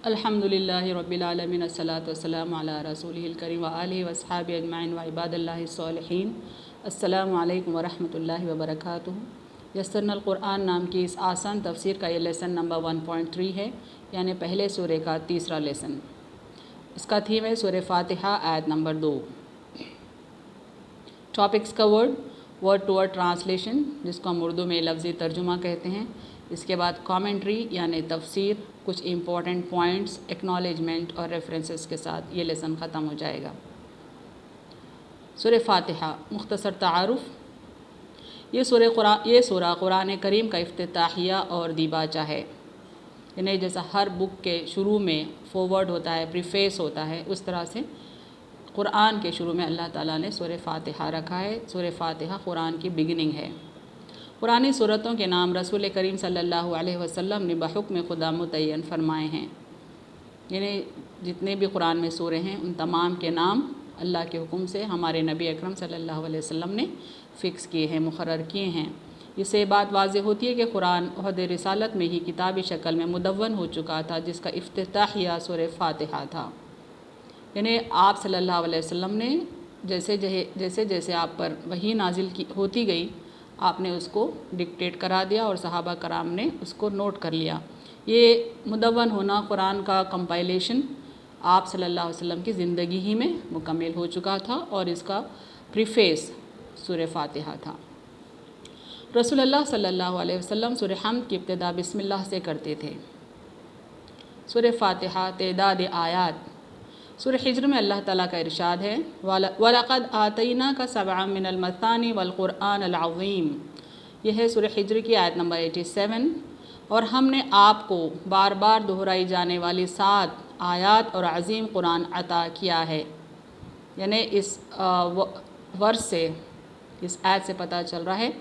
अल्हम्दुलिल्लाहि रब्बिल आलमीन अस्सलातु वस्सलामु अला रसूलिहिल करीम व आलिहि व अस्हाबिहि अजमईन व इबादिल्लाहि स्सॉलिहीन। अस्सलामु अलैकुम व रहमतुल्लाहि व बरकातुहू। यस्सरनल कुरआन नाम की इस आसान तफसीर का ये लेसन नंबर 1.3 है, यानी पहले सूरे का तीसरा लेसन। इसका थीम है सूरे फातिहा आयत नंबर 2। टॉपिक्स का वर्ड टू वर्ड ट्रांसलेशन, जिसको हम उर्दू में लफ्ज़ी तर्जुमा कहते हैं। इसके बाद कमेंट्री यानी तफसीर, कुछ इम्पॉर्टेंट पॉइंट्स, एक्नॉलेजमेंट और रेफरेंसेस के साथ ये लेसन ख़त्म हो जाएगा। सूरे फातिहा मुख्तसर तारुफ़। ये सूरा कुरान करीम का इफ्तिताहिया और दीबाचा है। यानी जैसा हर बुक के शुरू में फॉरवर्ड होता है, प्रीफेस होता है, उस तरह से कुरान के शुरू में अल्लाह ताला ने सूरे फातिहा रखा है। सूरे फातिहा कुरान की बिगिनिंग है। पुरानी सूरतों के नाम रसूल करीम सल्लल्लाहु अलैहि वसल्लम ने बहुक्म खुदा मुतय्यन फरमाए हैं। यानी जितने भी कुरान में सूरे हैं उन तमाम के नाम अल्लाह के हुक्म से हमारे नबी अकरम सल्लल्लाहु अलैहि वसल्लम ने फ़िक्स किए हैं, मुकर्रर किए हैं। इससे बात वाज़ेह होती है कि कुरान ओहद रिसालत में ही किताबी शक्ल में मुदव्वन हो चुका था, जिसका इफ्तिताहिया सूरे फातिहा था। यानी आप सल्लल्लाहु अलैहि वसल्लम ने जैसे जैसे आप पर वही नाजिल होती गई, आपने उसको डिक्टेट करा दिया और सहाबा कराम ने उसको नोट कर लिया। ये मुदव्वन होना, कुरान का कंपाइलेशन आप सल्लल्लाहु अलैहि वसल्लम की ज़िंदगी ही में मुकम्मल हो चुका था और इसका प्रीफेस सूरे फातिहा था। रसूलुल्लाह सल्लल्लाहु अलैहि वसल्लम सूरे हम्द की इब्तिदा बिस्मिल्लाह से करते थे। सूरे फातिहा तेदाद आयात। सूरे हिज्र में अल्लाह ताला का इरशाद है, वलक़द आतैना का सबअम मिनल मसानी वल क़ुरआन अल अज़ीम। यह है सूरे हिज्र की आयत नंबर 87। और हमने आपको बार बार दोहराई जाने वाली 7 आयात और अज़ीम कुरान अता किया है। यानी इस वर्ष से, इस आयत से पता चल रहा है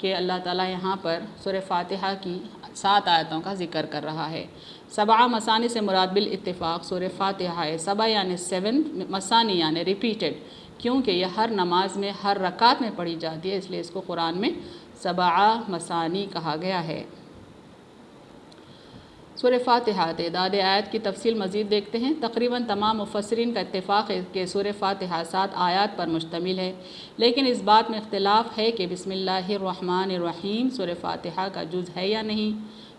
कि अल्लाह ताला यहाँ पर सूरे फातिहा की 7 आयतों का ज़िक्र कर रहा है। सबा मसानी से मुराद बिल इत्तिफ़ाक़ सूरे फातिहा है। सबा यानी 7, मसानी यानी रिपीटेड, क्योंकि यह हर नमाज में हर रकात में पढ़ी जाती है, इसलिए इसको कुरान में सबा मसानी कहा गया है। सूरे फातिहा तेदाद आयत की तफसील मज़ीद देखते हैं। तकरीबन तमाम मुफस्सिरीन का इत्तिफ़ाक़ है कि सूरे फातिहा 7 आयत पर मुश्तमिल है, लेकिन इस बात में इख्तिलाफ़ है कि बिस्मिल्लाहिर्रहमानिर्रहीम सूरे फातिहा का जुज़ है या नहीं।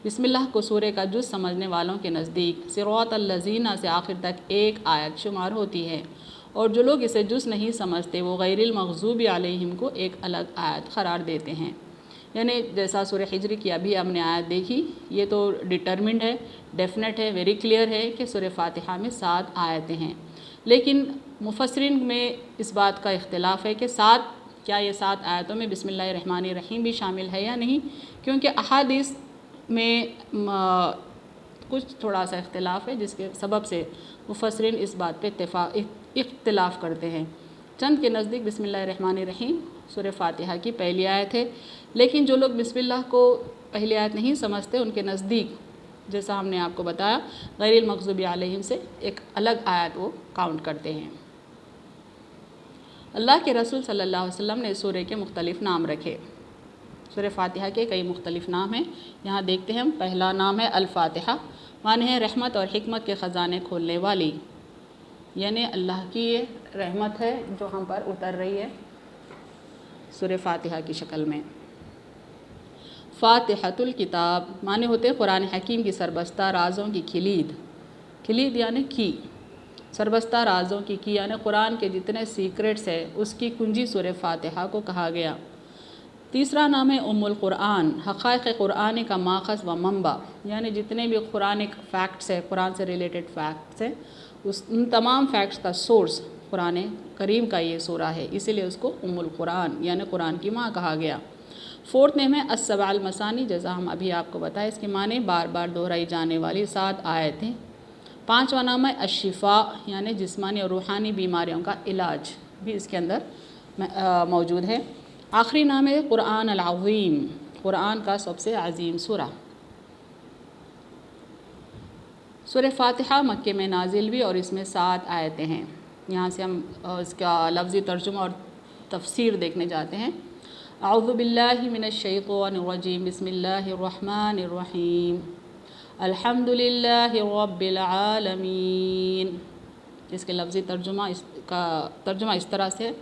बिस्मिल्लाह को सूरे का जुज़ समझने वालों के नज़दीक सिरातल लज़ीना से आखिर तक एक आयत शुमार होती है, और जो लोग इसे जुज़ नहीं समझते वो गैरिल मग़ज़ूबि अलैहिम को एक अलग आयत क़रार देते हैं। यानी जैसा सूरे हिज्र की अभी हमने आयत देखी, ये तो डिटर्मिंड है, डेफिनेट है, वेरी क्लियर है कि सूरे फातिहा में 7 आयतें हैं। लेकिन मुफस्सिरीन में इस बात का इख्तिलाफ़ है कि क्या ये 7 आयतों में बिस्मिल्लाहिर्रहमानिर्रहीम भी शामिल है या नहीं, क्योंकि अहादीस में कुछ थोड़ा सा इख्तिलाफ़ है, जिसके सबब से मुफस्सिरीन इस बात पे इख्तिलाफ़ करते हैं। चंद के नज़दीक बिस्मिल्लाहिर्रहमानिर्रहीम सूरे फातिहा की पहली आयत है, लेकिन जो लोग बिस्मिल्लाह को पहली आयत नहीं समझते, उनके नज़दीक जैसा हमने आपको बताया गैरिल मग़ज़ूबि अलैहिम से एक अलग आयत वो काउंट करते हैं। अल्लाह के रसूल सल्लल्लाहु अलैहि वसल्लम ने सूरे के मुख्तलिफ़ नाम रखे। सूरे फातिहा के कई मुख्तलिफ़ नाम हैं, यहाँ देखते हैं हम। पहला नाम है अल फातिहा, माने है रहमत और हिकमत के ख़जाने खोलने वाली। यानी अल्लाह की ये रहमत है जो हम पर उतर रही है सूरे फातिहा की शक्ल में। फातिहतुल किताब माने होते कुरान हकीम की सरबस्ता राज़ों की खिलीद यानी की, सरबस्ता राज़ों की यानी कुरान के जितने सीक्रेट्स है उसकी कुंजी सूरे फातिहा को कहा गया। तीसरा नाम है उम्मुल कुरान, हक़ाइक़ कुरान का माख़ज़ व मंबा, यानी जितने भी कुरानिक फ़ैक्ट्स है, कुरान से रिलेटेड फ़ैक्ट्स हैं, उन तमाम फ़ैक्ट्स का सोर्स कुरान करीम का ये सूरा है, इसीलिए उसको उम्मुल कुरान यानी कुरान की माँ कहा गया। फोर्थ नेम है अस्सबाल मसानी, जैसा हम अभी आपको बताएं, इसके माने बार बार दोहराई जाने वाली 7 आयतें। 5वां नाम है अशिफ़ा, यानी जिस्मानी और रूहानी बीमारियों का इलाज भी इसके अंदर मौजूद है। आखिरी नाम है क़ुरआन अल अज़ीम, कुरान का सबसे अज़ीम सूरा। सूरे फातिहा मक्के में नाजिल भी और इसमें 7 आयतें हैं। यहाँ से हम इसका लफ्ज़ी तर्जुमा और तफसीर देखने जाते हैं। अऊज़ु बिल्लाहि मिनश शैतानिर रजीम, बिस्मिल्लाहिर रहमानिर रहीम। अल्हम्दुलिल्लाहि रब्बिल आलमीन। इसके लफ्ज़ी तर्जुमा इसका तर्जुमा इस तरह से है,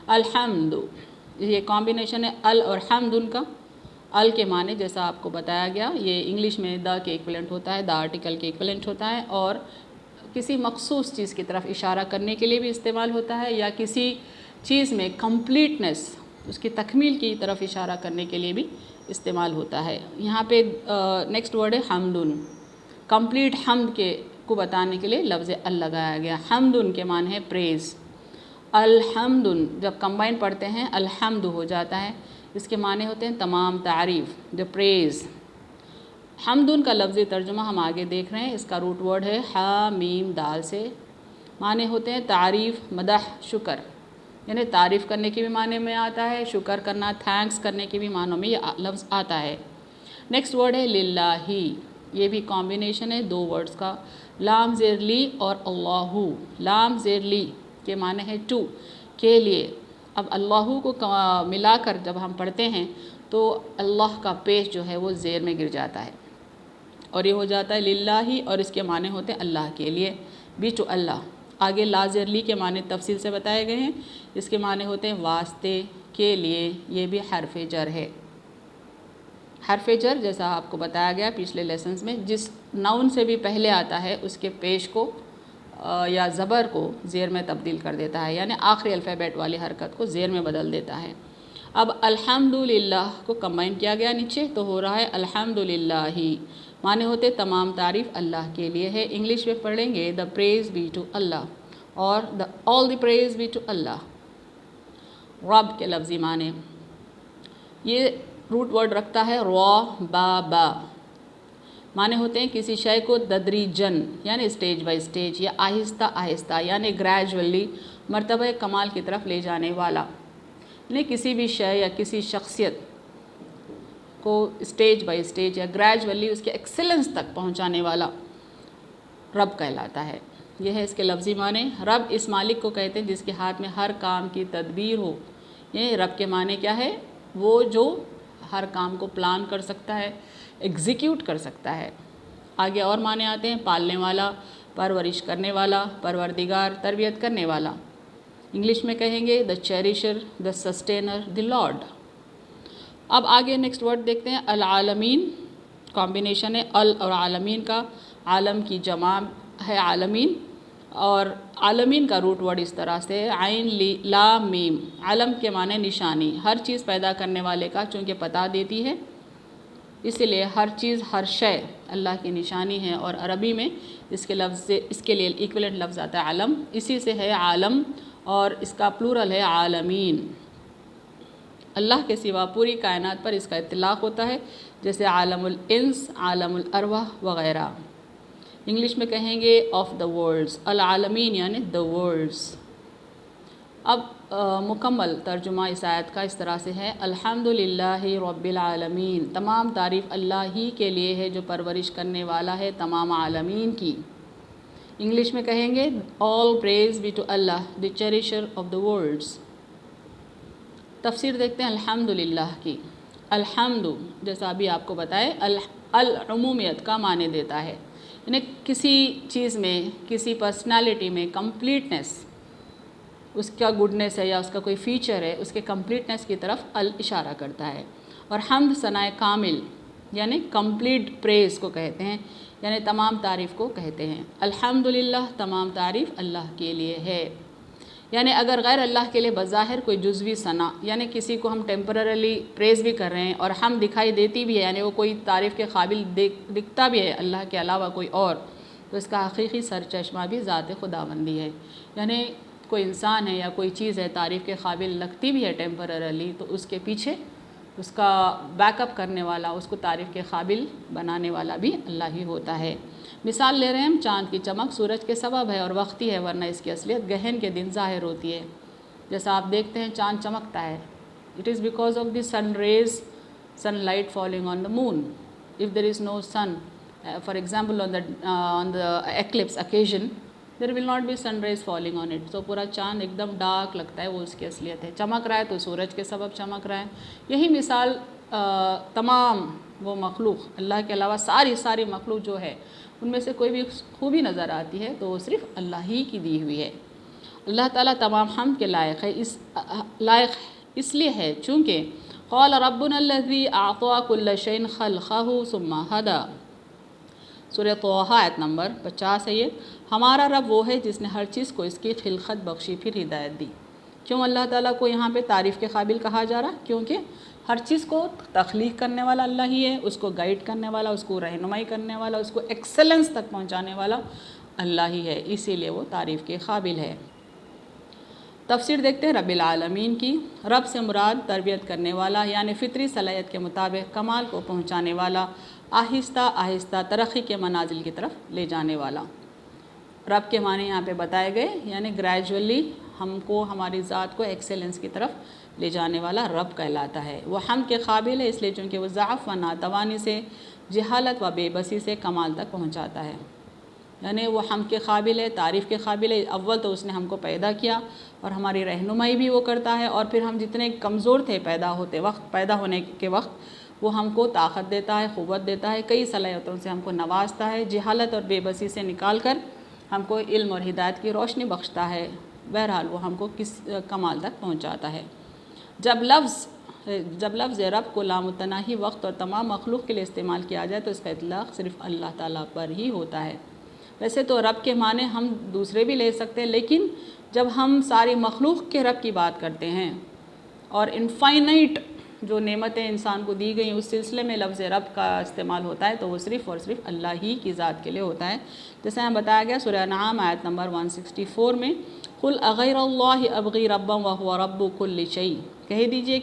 अल्हम्दु, ये कॉम्बिनेशन है अल और हमदुन का। अल के माने जैसा आपको बताया गया, ये इंग्लिश में द के इक्विवेलेंट होता है, द आर्टिकल के इक्विवेलेंट होता है, और किसी मखसूस चीज़ की तरफ इशारा करने के लिए भी इस्तेमाल होता है, या किसी चीज़ में कंप्लीटनेस, उसकी तकमील की तरफ इशारा करने के लिए भी इस्तेमाल होता है। यहाँ पे नेक्स्ट वर्ड है हमदुन। कंप्लीट हमद के को बताने के लिए लफ्ज़ अल लगाया गया। हमदुन के माने है प्रेज़। अल्हम्दुन जब कंबाइन पढ़ते हैं अल्हम्दु हो जाता है, इसके माने होते हैं तमाम तारीफ़, द प्रेज़। हमदुन का लफ्ज़ी तर्जुमा हम आगे देख रहे हैं। इसका रूट वर्ड है हा मीम दाल से, माने होते हैं तारीफ़, मदह, शुक्र, यानी तारीफ़ करने के भी माने में आता है, शुक्र करना, थैंक्स करने के भी मानों में ये लफ्ज़ आता है। नेक्स्ट वर्ड है लिल्लाही, ये भी कॉम्बिनेशन है दो वर्ड्स का, लाम ज़ेर ली और अल्लाहु। लाम ज़ेर ली के माने है टू, के लिए। अब अल्लाहु को मिलाकर जब हम पढ़ते हैं तो अल्लाह का पेश जो है वो ज़ेर में गिर जाता है और ये हो जाता है लिल्लाही, और इसके माने होते हैं अल्लाह के लिए, बी टू अल्लाह। आगे ला ज़ेर ली के माने तफसील से बताए गए हैं। इसके माने होते हैं वास्ते, के लिए, ये भी हर्फ जर है। हर्फ जर जैसा आपको बताया गया पिछले लेसन्स में, जिस नाउन से भी पहले आता है उसके पेश को या ज़बर को ज़ेर में तब्दील कर देता है, यानी आखिरी अल्फ़ाबेट वाली हरकत को ज़ेर में बदल देता है। अब अल्हम्दुलिल्लाह को कंबाइन किया गया नीचे, तो हो रहा है अल्हम्दुलिल्लाही, माने होते तमाम तारीफ़ अल्लाह के लिए है। इंग्लिश में पढ़ेंगे the praise be to Allah, और the all the praise be to Allah. रब के लफ्ज़ी माने, ये रूट वर्ड रखता है रॉ बा, माने होते हैं किसी शय को तदरीजन यानी स्टेज बाय स्टेज या आहिस्ता आहिस्ता यानी ग्रेजुअली मर्तबा कमाल की तरफ ले जाने वाला, यानी किसी भी शय या किसी शख्सियत को स्टेज बाय स्टेज या ग्रेजुअली उसके एक्सेलेंस तक पहुंचाने वाला रब कहलाता है। यह है इसके लफ्ज़ी माने। रब इस मालिक को कहते हैं जिसके हाथ में हर काम की तदबीर हो। ये रब के माने क्या है? वो जो हर काम को प्लान कर सकता है, एग्जीक्यूट कर सकता है। आगे और माने आते हैं पालने वाला, परवरिश करने वाला, परवरदिगार, तरबियत करने वाला। इंग्लिश में कहेंगे the cherisher, the sustainer, the lord. अब आगे नेक्स्ट वर्ड देखते हैं अल आलमीन। कॉम्बिनेशन है अल और आलमीन का। आलम की जमा है आलमीन, और आलमीन का रूट वर्ड इस तरह से आइन ला मीम। आलम के माने निशानी, हर चीज़ पैदा करने वाले का चूँकि पता देती है, इसीलिए हर चीज़ हर शय अल्लाह की निशानी है। और अरबी में इसके लफ्ज़ से इसके लिए इक्विवेलेंट लफ्ज़ आता है आलम, इसी से है आलम, और इसका प्लूरल है आलमीन। अल्लाह के सिवा पूरी कायनात पर इसका इत्तलाक़ होता है, जैसे आलमुल इंस, आलमुल अरवाह वग़ैरह। इंग्लिश में कहेंगे ऑफ द वर्ल्ड्स, अल आलमीन यानी द वर्ल्ड्स। अब मुकम्मल तर्जुमा इस आयत का इस तरह से है अल्हम्दुलिल्लाहि रब्बिल आलमीन, तमाम तारीफ़ अल्लाह ही के लिए है जो परवरिश करने वाला है तमाम आलमीन की। इंग्लिश में कहेंगे all praise be to Allah the cherisher of the worlds. तफसीर देखते हैं अल्हम्दुलिल्लाह की। अल्हम्दु जैसा अभी आपको बताए अल उमूमियत का माने देता है, यानी किसी चीज़ में, किसी पर्सनालिटी में कंप्लीटनेस, उसका गुडनेस है या उसका कोई फ़ीचर है, उसके कंप्लीटनेस की तरफ अल इशारा करता है। और हम्द सनाए कामिल यानी कंप्लीट प्रेज़ को कहते हैं, यानी तमाम तारीफ़ को कहते हैं। अल्हम्दुलिल्लाह तमाम तारीफ़ अल्लाह के लिए है। यानी अगर गैर अल्लाह के लिए बज़ाहिर कोई जुज़वी सना, यानी किसी को हम टेम्पररी प्रेज़ भी कर रहे हैं और हम दिखाई देती भी है, यानी वो कोई तारीफ़ के काबिल दिखता भी है अल्लाह के अलावा कोई और, तो इसका हकीकी सरचश्मा भी ज़ात खुदाबंदी है। यानी कोई इंसान है या कोई चीज़ है तारीफ़ के काबिल लगती भी है टेम्पररी, तो उसके पीछे उसका बैकअप करने वाला, उसको तारीफ़ के काबिल बनाने वाला भी अल्लाह ही होता है। मिसाल ले रहे हैं हम, चाँद की चमक सूरज के सबब है और वक्ती है, वरना इसकी असलियत गहन के दिन ज़ाहिर होती है। जैसा आप देखते हैं चाँद चमकता है, it is because of the sun rays, sunlight falling on the moon. If there is no sun, for example on the eclipse occasion, there will not be sun rays falling on it. तो पूरा चाँद एकदम dark लगता है, वो उसकी असलियत है। चमक रहा है तो सूरज के सबब चमक रहा है। यही मिसाल तमाम وہ مخلوق اللہ کے علاوہ ساری مخلوق جو ہے ان میں سے کوئی بھی خوبی نظر آتی ہے تو وہ صرف اللہ ہی کی دی ہوئی ہے۔ اللہ تعالیٰ تمام حمد کے لائق ہے، لائق اس لیے ہے چونکہ قال ربنا الذی اعطى كل شيء خلقه ثم هدى، سورہ طٰہٰ آیت نمبر 50 ہے یہ۔ ہمارا رب وہ ہے جس نے ہر چیز کو اس کی خلقت بخشی پھر ہدایت دی۔ کیوں اللہ تعالیٰ کو یہاں پہ تعریف کے قابل کہا جا رہا؟ کیونکہ ہر چیز کو تخلیق کرنے والا اللہ ہی ہے، اس کو گائیڈ کرنے والا، اس کو رہنمائی کرنے والا، اس کو ایکسلنس تک پہنچانے والا اللہ ہی ہے، اسی لیے وہ تعریف کے قابل ہے۔ تفسیر دیکھتے ہیں رب العالمین کی۔ رب سے مراد تربیت کرنے والا، یعنی فطری صلاحیت کے مطابق کمال کو پہنچانے والا، آہستہ آہستہ ترقی کے منازل کی طرف لے جانے والا۔ رب کے معنی یہاں پہ بتائے گئے، یعنی گریجولی ہم کو ہماری ذات کو ایکسیلنس کی طرف لے جانے والا رب کہلاتا ہے۔ وہ حمد کے قابل ہے اس لیے چونکہ وہ ضعف و ناتوانی سے، جہالت و بے بسی سے کمال تک پہنچاتا ہے، یعنی وہ حمد کے قابل ہے، تعریف کے قابل ہے۔ اول تو اس نے ہم کو پیدا کیا اور ہماری رہنمائی بھی وہ کرتا ہے، اور پھر ہم جتنے کمزور تھے پیدا ہونے کے وقت وہ ہم کو طاقت دیتا ہے، قوت دیتا ہے، کئی صلاحیتوں سے ہم کو نوازتا ہے، جہالت اور بے بسی سے نکال کر ہم کو علم اور ہدایت کی روشنی بخشتا ہے۔ بہرحال وہ ہم کو کس کمال تک پہنچاتا ہے۔ جب لفظ رب کو لامتناہی وقت اور تمام مخلوق کے لیے استعمال کیا جائے تو اس کا اطلاق صرف اللہ تعالیٰ پر ہی ہوتا ہے۔ ویسے تو رب کے معنی ہم دوسرے بھی لے سکتے ہیں، لیکن جب ہم ساری مخلوق کے رب کی بات کرتے ہیں اور انفائنائٹ جو نعمتیں انسان کو دی گئی اس سلسلے میں لفظ رب کا استعمال ہوتا ہے تو وہ صرف اور صرف اللہ ہی کی ذات کے لیے ہوتا ہے۔ جیسے ہم بتایا گیا سورہ انعام آیت نمبر 164 میں، قُلْ أَغَيْرَ اللَّهِ أَبْغِي رَبًّا وَهُوَ رَبُّ كُلِّ شَيْءٍ، کہہ دیجئے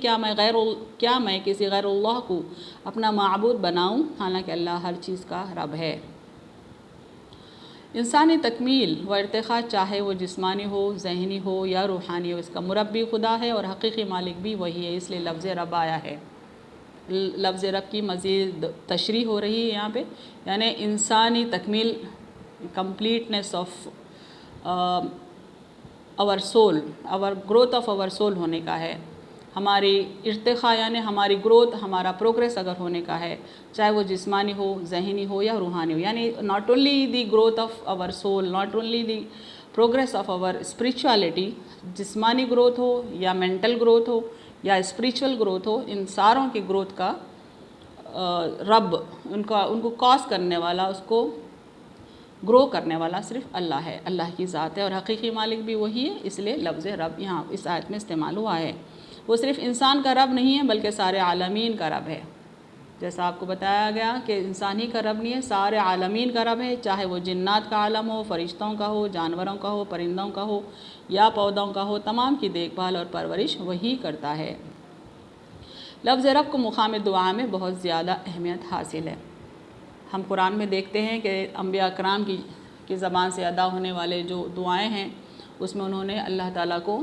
کیا میں کسی غیر اللہ کو اپنا معبود بناؤں حالانکہ اللہ ہر چیز کا رب ہے۔ انسانی تکمیل و ارتقاء چاہے وہ جسمانی ہو، ذہنی ہو یا روحانی ہو، اس کا مربی خدا ہے اور حقیقی مالک بھی وہی ہے، اس لیے لفظ رب آیا ہے۔ لفظ رب کی مزید تشریح ہو رہی ہے یہاں پہ، یعنی انسانی تکمیل، completeness of our civil, growth of our civil ہونے کا ہے، ہماری ارتقاء یعنی ہماری گروتھ، ہمارا پروگریس اگر ہونے کا ہے، چاہے وہ جسمانی ہو، ذہنی ہو یا روحانی ہو، یعنی not only the growth of our soul, not only the progress of our spirituality, جسمانی گروتھ ہو یا مینٹل گروتھ ہو یا اسپریچول گروتھ ہو، ان ساروں کی گروتھ کا رب، ان کو کاز کرنے والا، اس کو گرو کرنے والا صرف اللہ ہے، اللہ کی ذات ہے، اور حقیقی مالک بھی وہی ہے، اس لیے لفظ رب یہاں اس آیت میں استعمال ہوا ہے۔ وہ صرف انسان کا رب نہیں ہے بلکہ سارے عالمین کا رب ہے، جیسا آپ کو بتایا گیا کہ انسان ہی کا رب نہیں ہے، سارے عالمین کا رب ہے، چاہے وہ جنات کا عالم ہو، فرشتوں کا ہو، جانوروں کا ہو، پرندوں کا ہو یا پودوں کا ہو، تمام کی دیکھ بھال اور پرورش وہی کرتا ہے۔ لفظ رب کو مقام دعا میں بہت زیادہ اہمیت حاصل ہے۔ ہم قرآن میں دیکھتے ہیں کہ انبیاء کرام کی زبان سے ادا ہونے والے جو دعائیں ہیں اس میں انہوں نے اللہ تعالیٰ کو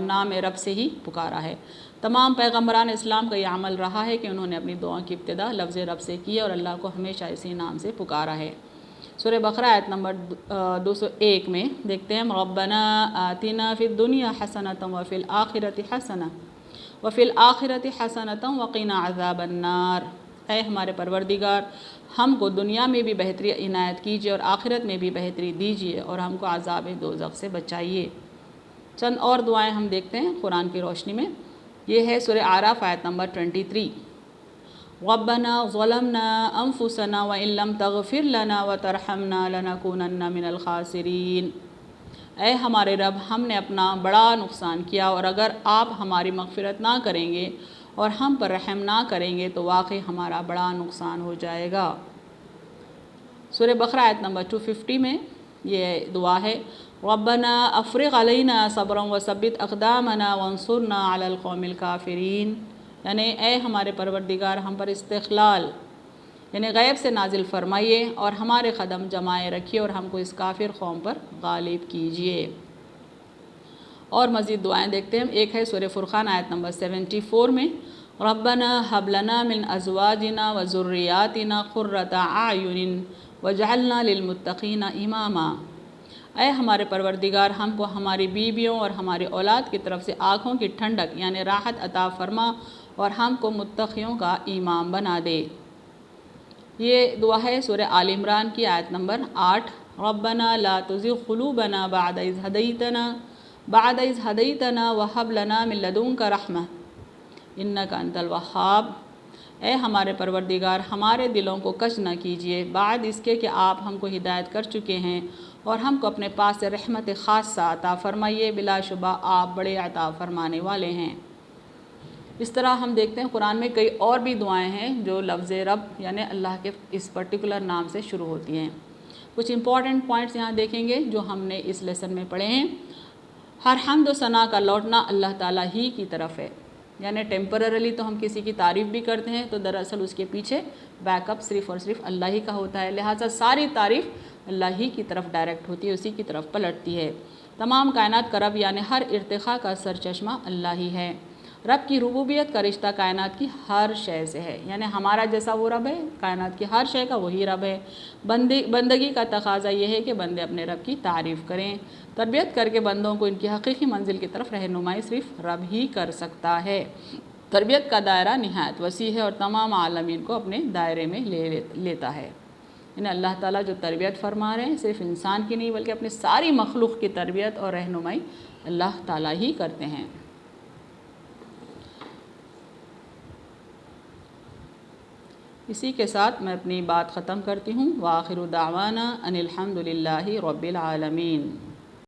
نام رب سے ہی پکارا ہے۔ تمام پیغمبران اسلام کا یہ عمل رہا ہے کہ انہوں نے اپنی دعا کی ابتدا لفظ رب سے کی اور اللہ کو ہمیشہ اسی نام سے پکارا ہے۔ سورہ بقرہ آیت نمبر 201 میں دیکھتے ہیں، ربنا آتنا فی الدنیا حسنۃ وفی الآخرۃ حسنۃ وقنا عذاب النار، اے ہمارے پروردگار ہم کو دنیا میں بھی بہتری عنایت کیجیے اور آخرت میں بھی بہتری دیجیے اور ہم کو عذاب دوزخ سے بچائیے۔ چند اور دعائیں ہم دیکھتے ہیں قرآن کی روشنی میں، یہ ہے سورہ اعراف آیت نمبر 23، ربنا ظلمنا انفسنا وان لم تغفر لنا وترحمنا لنکونن من الخاسرین، اے ہمارے رب ہم نے اپنا بڑا نقصان کیا اور اگر آپ ہماری مغفرت نہ کریں گے اور ہم پر رحم نہ کریں گے تو واقعی ہمارا بڑا نقصان ہو جائے گا۔ سورہ بقرہ آیت نمبر 250 میں یہ دعا ہے، ربنا افرغ علینا صبرا وثبت اقدامنا وانصرنا علی القوم الکافرین، یعنی اے ہمارے پروردگار ہم پر استقلال یعنی غیب سے نازل فرمائیے اور ہمارے قدم جمائے رکھیے اور ہم کو اس کافر قوم پر غالب کیجیے۔ اور مزید دعائیں دیکھتے ہیں، ایک ہے سورہ فرقان آیت نمبر 74 میں، ربنا هب لنا من ازواجنا وذریاتنا قرۃ اعین وجعلنا للمتقین اماما، اے ہمارے پروردگار ہم کو ہماری بیویوں اور ہماری اولاد کی طرف سے آنکھوں کی ٹھنڈک یعنی راحت عطا فرما اور ہم کو متقیوں کا امام بنا دے۔ یہ دعا ہے سورہ آل عمران کی آیت نمبر 8۔ ربنا لا تزغ قلوبنا بعد إذ هديتنا وهب لنا من لدنك رحمة إنك أنت الوهاب۔ اے ہمارے پروردگار، ہمارے دلوں کو کش نہ کیجیے بعد اس کے کہ آپ ہم کو ہدایت کر چکے ہیں، اور ہم کو اپنے پاس سے رحمت خاصہ عطا فرمائیے، بلا شبہ آپ بڑے عطا فرمانے والے ہیں۔ اس طرح ہم دیکھتے ہیں قرآن میں کئی اور بھی دعائیں ہیں جو لفظ رب یعنی اللہ کے اس پرٹیکولر نام سے شروع ہوتی ہیں۔ کچھ امپورٹنٹ پوائنٹس یہاں دیکھیں گے جو ہم نے اس لیسن میں پڑھے ہیں۔ ہر حمد و ثنا کا لوٹنا اللہ تعالیٰ ہی کی طرف ہے، یعنی ٹیمپررلی تو ہم کسی کی تعریف بھی کرتے ہیں تو دراصل اس کے پیچھے بیک اپ صرف اور صرف اللہ ہی کا ہوتا ہے، لہٰذا ساری تعریف اللہ ہی کی طرف ڈائریکٹ ہوتی ہے، اسی کی طرف پلٹتی ہے۔ تمام کائنات کا رب یعنی ہر ارتقاء کا سرچشمہ اللہ ہی ہے۔ رب کی ربوبیت کا رشتہ کائنات کی ہر شے سے ہے، یعنی ہمارا جیسا وہ رب ہے، کائنات کی ہر شے کا وہی رب ہے۔ بندگی کا تقاضا یہ ہے کہ بندے اپنے رب کی تعریف کریں، تربیت کر کے بندوں کو ان کی حقیقی منزل کی طرف رہنمائی صرف رب ہی کر سکتا ہے۔ تربیت کا دائرہ نہایت وسیع ہے اور تمام عالمین کو اپنے دائرے میں لیتا ہے۔ یعنی اللہ تعالیٰ جو تربیت فرما رہے ہیں صرف انسان کی نہیں بلکہ اپنی ساری مخلوق کی تربیت اور رہنمائی اللہ تعالیٰ ہی کرتے ہیں۔ اسی کے ساتھ میں اپنی بات ختم کرتی ہوں۔ وآخر دعوانا ان الحمد للہ رب العالمین۔